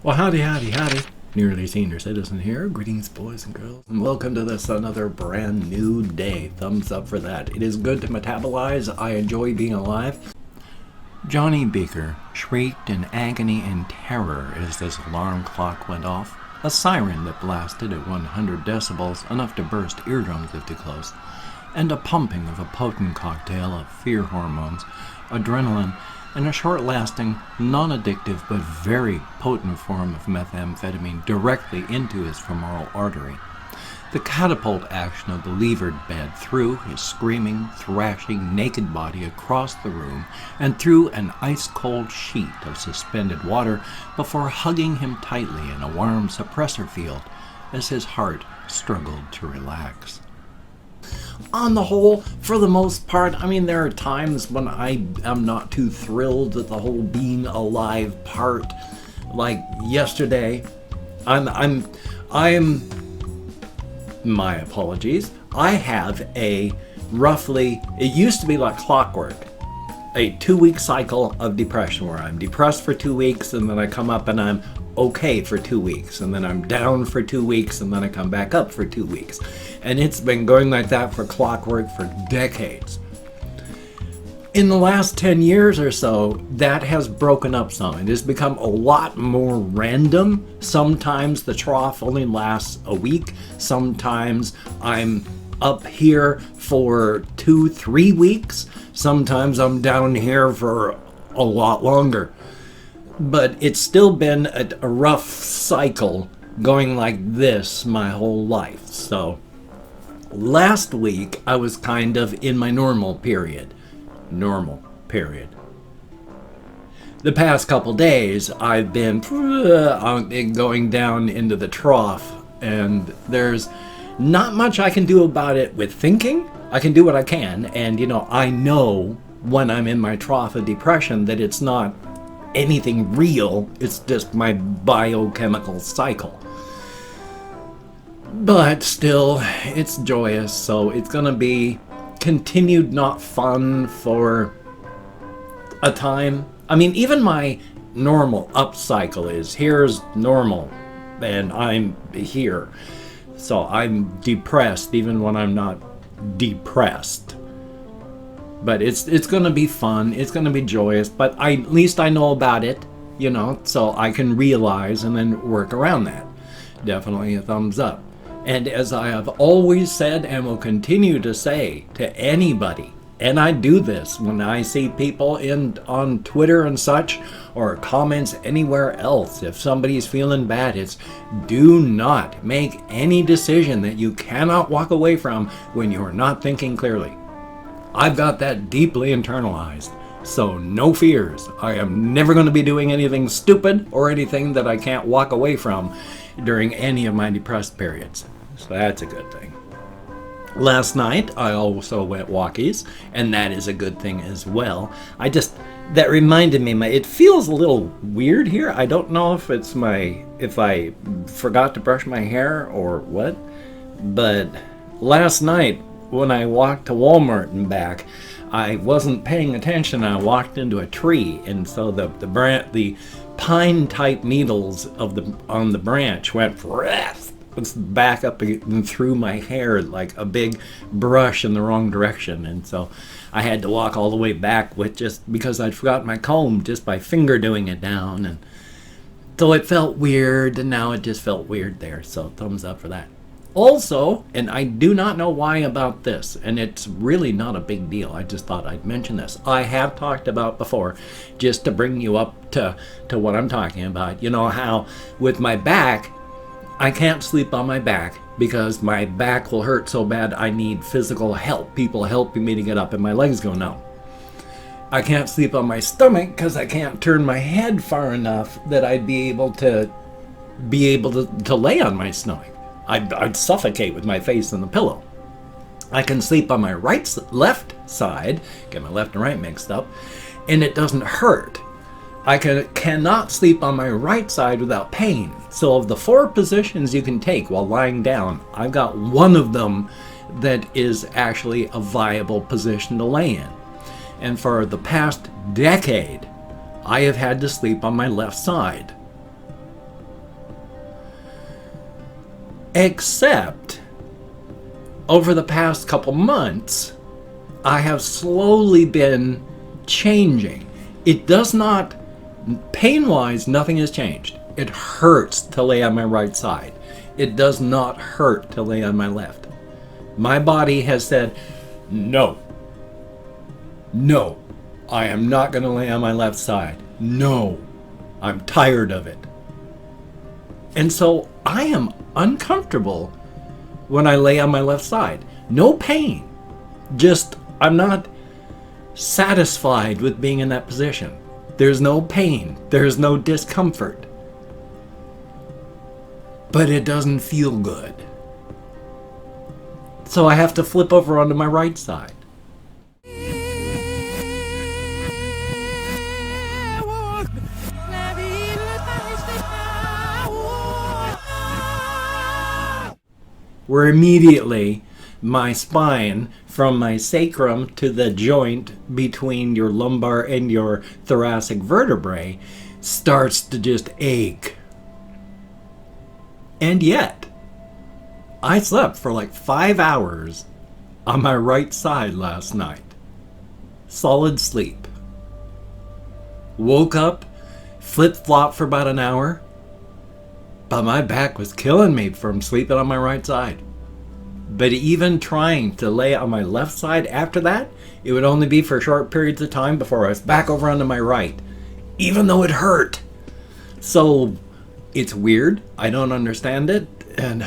Well, howdy, howdy, howdy. Nearly Senior Citizen here. Greetings, boys and girls, and welcome to this another brand new day. Thumbs up for that. It is good to metabolize. I enjoy being alive. Johnny Beaker shrieked in agony and terror as this alarm clock went off. A siren that blasted at 100 decibels, enough to burst eardrums if too close, and a pumping of a potent cocktail of fear hormones, adrenaline, and a short-lasting, non-addictive but very potent form of methamphetamine directly into his femoral artery. The catapult action of the levered bed threw his screaming, thrashing, naked body across the room and through an ice-cold sheet of suspended water before hugging him tightly in a warm suppressor field as his heart struggled to relax. On the whole, for the most part, there are times when I am not too thrilled at the whole being alive part. Like yesterday, my apologies. I have a roughly, it used to be like clockwork, a 2-week cycle of depression where I'm depressed for 2 weeks and then I come up and I'm okay for 2 weeks, and then I'm down for 2 weeks, and then I come back up for 2 weeks. And it's been going like that for clockwork for decades. In the last 10 years or so, that has broken up some. It has become a lot more random. Sometimes the trough only lasts a week. Sometimes I'm up here for 2-3 weeks. Sometimes I'm down here for a lot longer. But it's still been a rough cycle going like this my whole life. So last week I was kind of in my normal period. The past couple days I've been going down into the trough, and there's not much I can do about it with thinking. I can do what I can, and I know when I'm in my trough of depression that it's not anything real, it's just my biochemical cycle. But still, it's joyous, so it's gonna be continued not fun for a time. Even my normal up cycle is here's normal, and I'm here. So I'm depressed even when I'm not depressed. But it's going to be fun, it's going to be joyous, but at least I know about it, so I can realize and then work around that. Definitely a thumbs up. And as I have always said and will continue to say to anybody, and I do this when I see people on Twitter and such, or comments anywhere else, if somebody's feeling bad, it's do not make any decision that you cannot walk away from when you're not thinking clearly. I've got that deeply internalized, so no fears. I am never going to be doing anything stupid or anything that I can't walk away from during any of my depressed periods. So that's a good thing. Last night, I also went Walkies, and that is a good thing as well. That reminded me, it feels a little weird here. I don't know if if I forgot to brush my hair or what, but last night, when I walked to Walmart and back, I wasn't paying attention. I walked into a tree, and so the pine type needles on the branch went back up and through my hair like a big brush in the wrong direction, and so I had to walk all the way back with just because I'd forgotten my comb just by finger doing it down, and so it felt weird, and now it just felt weird there. So thumbs up for that. Also, and I do not know why about this, and it's really not a big deal, I just thought I'd mention this. I have talked about before, just to bring you up to what I'm talking about. How with my back, I can't sleep on my back because my back will hurt so bad I need physical help, people helping me to get up, and my legs go numb. I can't sleep on my stomach because I can't turn my head far enough that I'd be able to lay on my stomach. I'd suffocate with my face in the pillow. I can sleep on my left side, get my left and right mixed up, and it doesn't hurt. I cannot sleep on my right side without pain. So of the 4 positions you can take while lying down, I've got one of them that is actually a viable position to lay in. And for the past decade, I have had to sleep on my left side. Except, over the past couple months, I have slowly been changing. It does not, pain-wise, nothing has changed. It hurts to lay on my right side. It does not hurt to lay on my left. My body has said, no. No, I am not going to lay on my left side. No, I'm tired of it. And so I am uncomfortable when I lay on my left side. No pain. Just, I'm not satisfied with being in that position. There's no pain. There's no discomfort. But it doesn't feel good. So I have to flip over onto my right side. Where immediately my spine, from my sacrum to the joint between your lumbar and your thoracic vertebrae, starts to just ache. And yet, I slept for like 5 hours on my right side last night. Solid sleep. Woke up, flip-flopped for about an hour, but my back was killing me from sleeping on my right side. But even trying to lay on my left side after that, it would only be for short periods of time before I was back over onto my right, even though it hurt. So it's weird. I don't understand it. And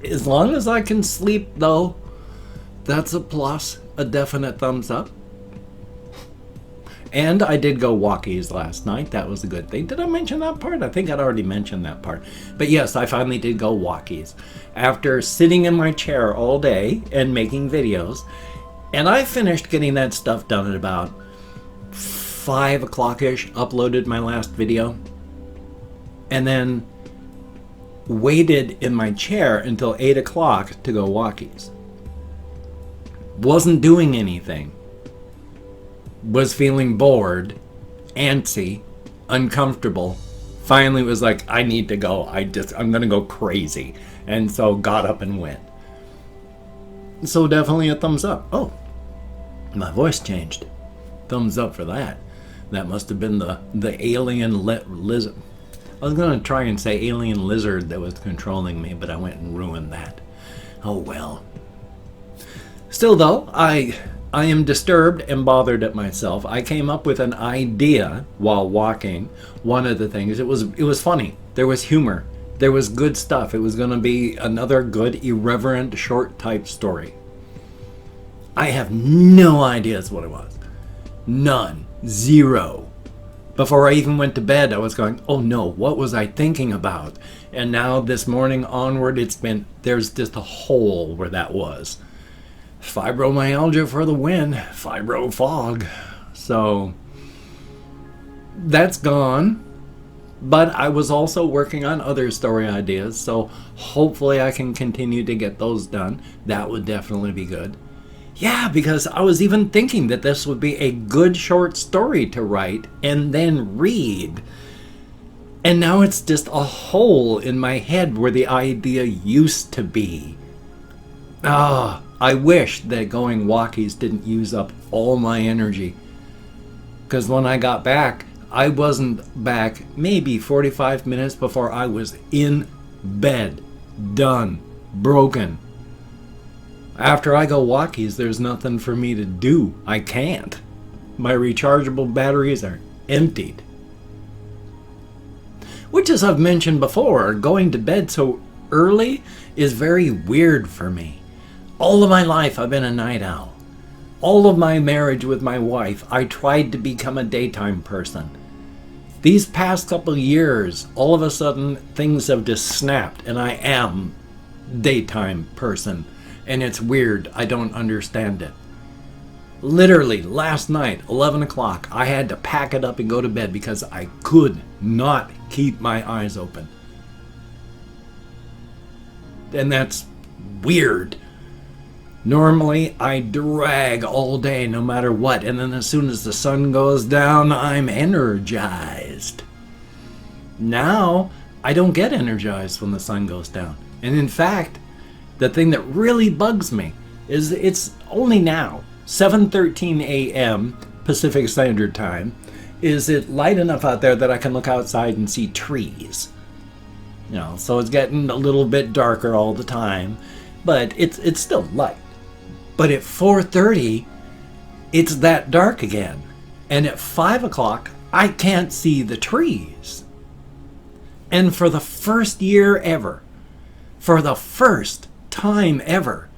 as long as I can sleep, though, that's a plus, a definite thumbs up. And I did go Walkies last night. That was a good thing. Did I mention that part? I think I'd already mentioned that part. But yes, I finally did go Walkies. After sitting in my chair all day and making videos. And I finished getting that stuff done at about 5 o'clock-ish. Uploaded my last video. And then waited in my chair until 8 o'clock to go Walkies. Wasn't doing anything. Was feeling bored, antsy, uncomfortable. Finally was like, I need to go. I'm gonna go crazy. And so got up and went. So definitely a thumbs up. Oh, my voice changed. Thumbs up for that. That must have been the alien lizard. I was gonna try and say alien lizard that was controlling me, but I went and ruined that. Oh well. Still though, I am disturbed and bothered at myself. I came up with an idea while walking. One of the things, it was funny. There was humor. There was good stuff. It was going to be another good, irreverent, short type story. I have no idea what it was. None. Zero. Before I even went to bed, I was going, oh no, what was I thinking about? And now this morning onward, there's just a hole where that was. Fibromyalgia for the win. Fibro fog. So that's gone. But I was also working on other story ideas, so hopefully I can continue to get those done. That would definitely be good. Yeah, because I was even thinking that this would be a good short story to write and then read. And now it's just a hole in my head where the idea used to be. I wish that going Walkies didn't use up all my energy. Because when I got back, I wasn't back maybe 45 minutes before I was in bed. Done. Broken. After I go Walkies, there's nothing for me to do. I can't. My rechargeable batteries are emptied. Which, as I've mentioned before, going to bed so early is very weird for me. All of my life I've been a night owl. All of my marriage with my wife, I tried to become a daytime person. These past couple of years, all of a sudden, things have just snapped, and I am daytime person. And it's weird. I don't understand it. Literally, last night, 11 o'clock, I had to pack it up and go to bed because I could not keep my eyes open. And that's weird. Normally, I drag all day no matter what, and then as soon as the sun goes down, I'm energized. Now, I don't get energized when the sun goes down. And in fact, the thing that really bugs me is it's only now, 7:13 a.m. Pacific Standard Time. Is it light enough out there that I can look outside and see trees? So it's getting a little bit darker all the time, but it's still light. But at 4:30, it's that dark again. And at 5 o'clock, I can't see the trees. And for the first year ever, for the first time ever,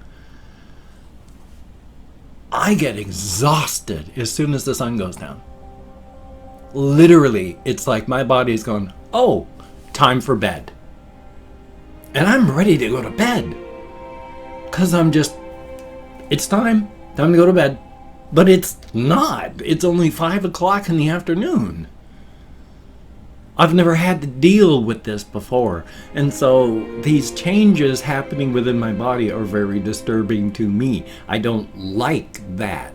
I get exhausted as soon as the sun goes down. Literally, it's like my body's going, oh, time for bed. And I'm ready to go to bed. Because it's time to go to bed. But it's not. It's only 5 o'clock in the afternoon. I've never had to deal with this before. And so these changes happening within my body are very disturbing to me. I don't like that.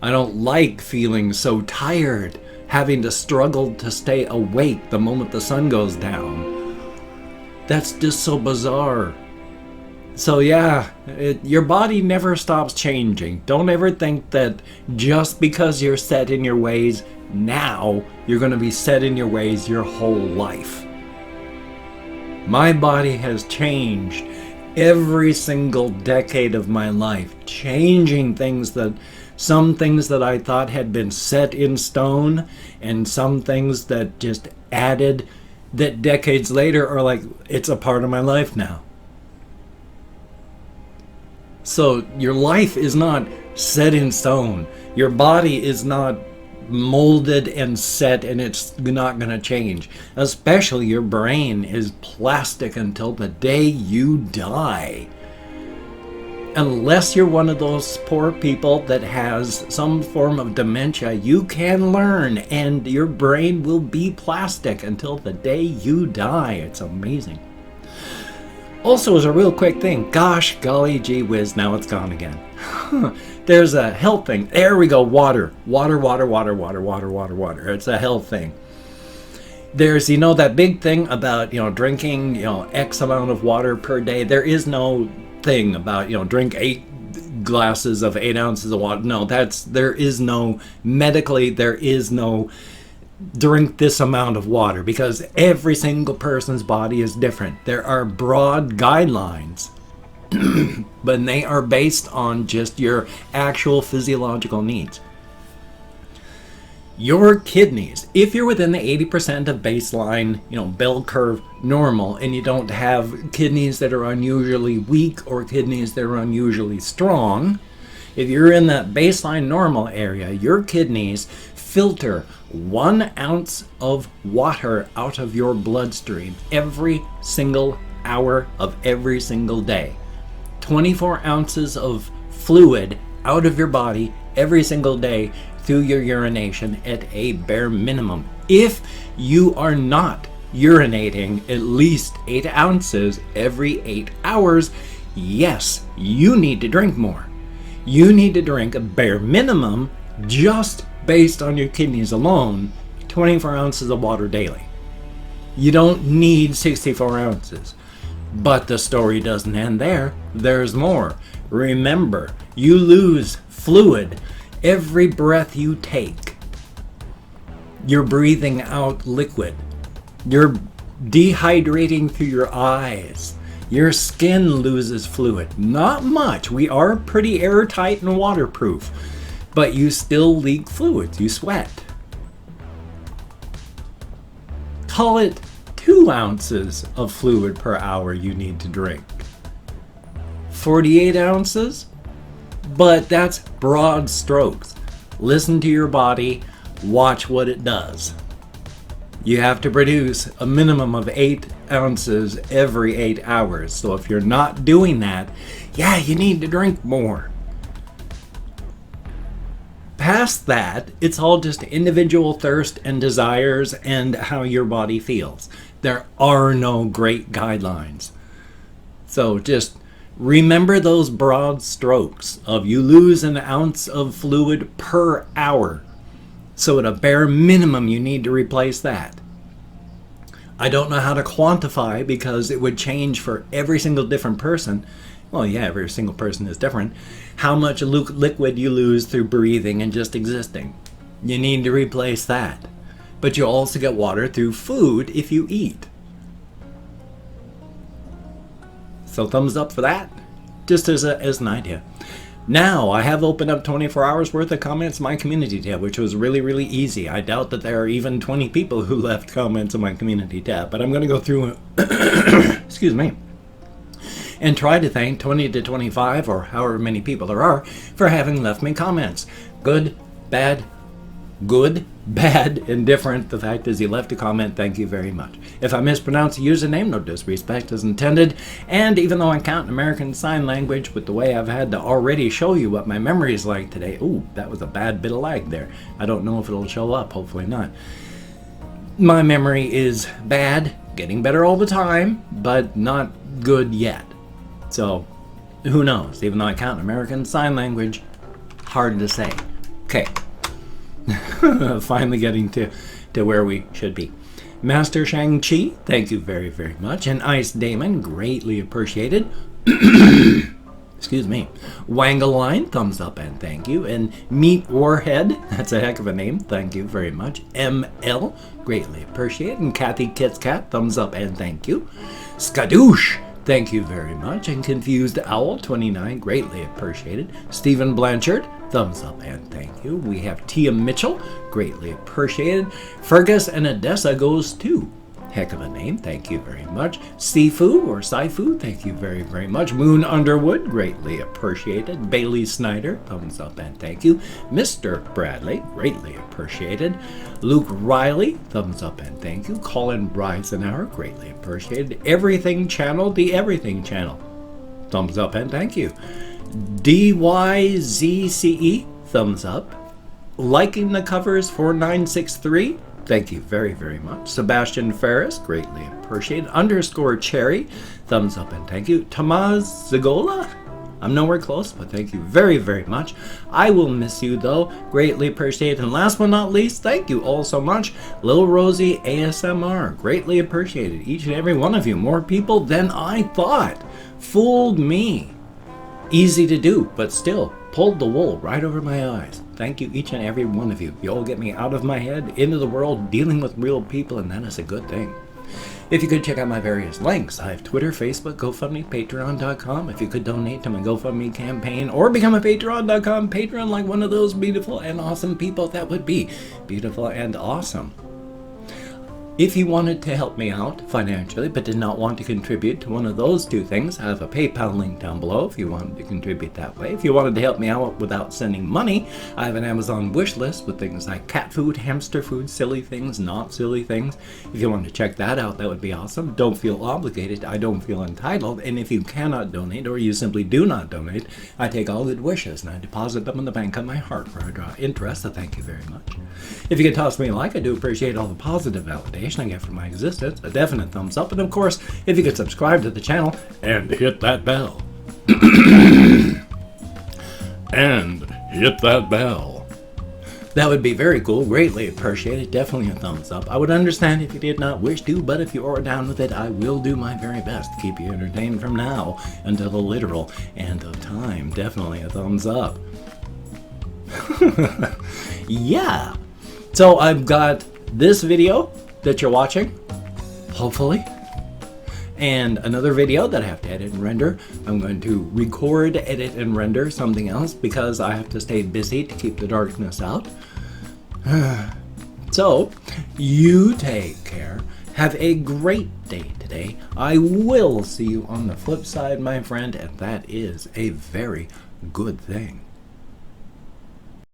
I don't like feeling so tired, having to struggle to stay awake the moment the sun goes down. That's just so bizarre. So yeah, your body never stops changing. Don't ever think that just because you're set in your ways now, you're going to be set in your ways your whole life. My body has changed every single decade of my life, changing some things that I thought had been set in stone, and some things that just added that decades later are like, it's a part of my life now. So your life is not set in stone. Your body is not molded and set, and it's not going to change. Especially your brain is plastic until the day you die. Unless you're one of those poor people that has some form of dementia, you can learn, and your brain will be plastic until the day you die. It's amazing. Also, as a real quick thing, gosh, golly, gee whiz, now it's gone again. There's a health thing. There we go, water. Water. It's a health thing. There's, that big thing about, drinking, X amount of water per day. There is no thing about, drink 8 glasses of 8 ounces of water. No, there is no drink this amount of water, because every single person's body is different. There are broad guidelines, but they are based on just your actual physiological needs. Your kidneys, if you're within the 80% of baseline, bell curve normal, and you don't have kidneys that are unusually weak or kidneys that are unusually strong, if you're in that baseline normal area, your kidneys filter 1 ounce of water out of your bloodstream every single hour of every single day. 24 ounces of fluid out of your body every single day through your urination at a bare minimum. If you are not urinating at least 8 ounces every 8 hours, yes, you need to drink more. You need to drink a bare minimum, just based on your kidneys alone, 24 ounces of water daily. You don't need 64 ounces. But the story doesn't end there. There's more. Remember, you lose fluid every breath you take. You're breathing out liquid. You're dehydrating through your eyes. Your skin loses fluid. Not much. We are pretty airtight and waterproof. But you still leak fluids. You sweat. Call it 2 ounces of fluid per hour you need to drink. 48 ounces? But that's broad strokes. Listen to your body. Watch what it does. You have to produce a minimum of 8 ounces every 8 hours. So if you're not doing that, yeah, you need to drink more. Past that, it's all just individual thirst and desires and how your body feels. There are no great guidelines. So just remember those broad strokes of you lose 1 ounce of fluid per hour. So at a bare minimum, you need to replace that. I don't know how to quantify because it would change for every single different person. Well, yeah, every single person is different. How much liquid you lose through breathing and just existing. You need to replace that. But you also get water through food if you eat. So thumbs up for that, just as an idea. Now, I have opened up 24 hours worth of comments in my community tab, which was really, really easy. I doubt that there are even 20 people who left comments in my community tab, but I'm going to go through, excuse me, and try to thank 20 to 25, or however many people there are, for having left me comments. Good, bad, indifferent. The fact is you left a comment, thank you very much. If I mispronounce a username, no disrespect is intended. And even though I count American Sign Language with the way I've had to already show you what my memory is like today. Ooh, that was a bad bit of lag there. I don't know if it'll show up, hopefully not. My memory is bad, getting better all the time, but not good yet. So, who knows? Even though I count American Sign Language, hard to say. Okay. Finally getting to where we should be. Master Shang-Chi, thank you very, very much. And Ice Damon, greatly appreciated. Excuse me. Wangaline, thumbs up and thank you. And Meat Warhead, that's a heck of a name, thank you very much. ML, greatly appreciated. And Kathy Kit's Cat, thumbs up and thank you. Skadoosh, thank you very much. And Confused Owl 29, greatly appreciated. Stephen Blanchard, thumbs up and thank you. We have Tia Mitchell, greatly appreciated. Fergus and Odessa goes too. Heck of a name, thank you very much. Sifu or Saifu, thank you very, very much. Moon Underwood, greatly appreciated. Bailey Snyder, thumbs up and thank you. Mr. Bradley, greatly appreciated. Luke Riley, thumbs up and thank you. Colin Reisenauer, greatly appreciated. Everything Channel, the Everything Channel, thumbs up and thank you. DYZCE, thumbs up. Liking the covers for 963, thank you very, very much. Sebastian Ferris, greatly appreciated. Underscore Cherry, thumbs up and thank you. Tamaz Zagola, I'm nowhere close, but thank you very, very much. I will miss you though, greatly appreciated. And last but not least, thank you all so much. Lil Rosie ASMR, greatly appreciated. Each and every one of you, more people than I thought. Fooled me. Easy to do, but still pulled the wool right over my eyes. Thank you, each and every one of you. You all get me out of my head, into the world, dealing with real people, and that is a good thing. If you could check out my various links, I have Twitter, Facebook, GoFundMe, Patreon.com. If you could donate to my GoFundMe campaign or become a Patreon.com patron like one of those beautiful and awesome people, that would be beautiful and awesome. If you wanted to help me out financially but did not want to contribute to one of those two things, I have a PayPal link down below if you wanted to contribute that way. If you wanted to help me out without sending money, I have an Amazon wish list with things like cat food, hamster food, silly things, not silly things. If you want to check that out, that would be awesome. Don't feel obligated. I don't feel entitled. And if you cannot donate or you simply do not donate, I take all good wishes and I deposit them in the bank of my heart where I draw interest, so thank you very much. If you could toss me a like, I do appreciate all the positive validation I get from my existence, a definite thumbs up, and of course, if you could subscribe to the channel and hit that bell. That would be very cool, greatly appreciated, definitely a thumbs up. I would understand if you did not wish to, but if you are down with it, I will do my very best to keep you entertained from now until the literal end of time. Definitely a thumbs up. Yeah. So I've got this video that you're watching, hopefully, and another video that I have to edit and render. I'm going to record, edit, and render something else because I have to stay busy to keep the darkness out. So, you take care. Have a great day today. I will see you on the flip side, my friend, and that is a very good thing.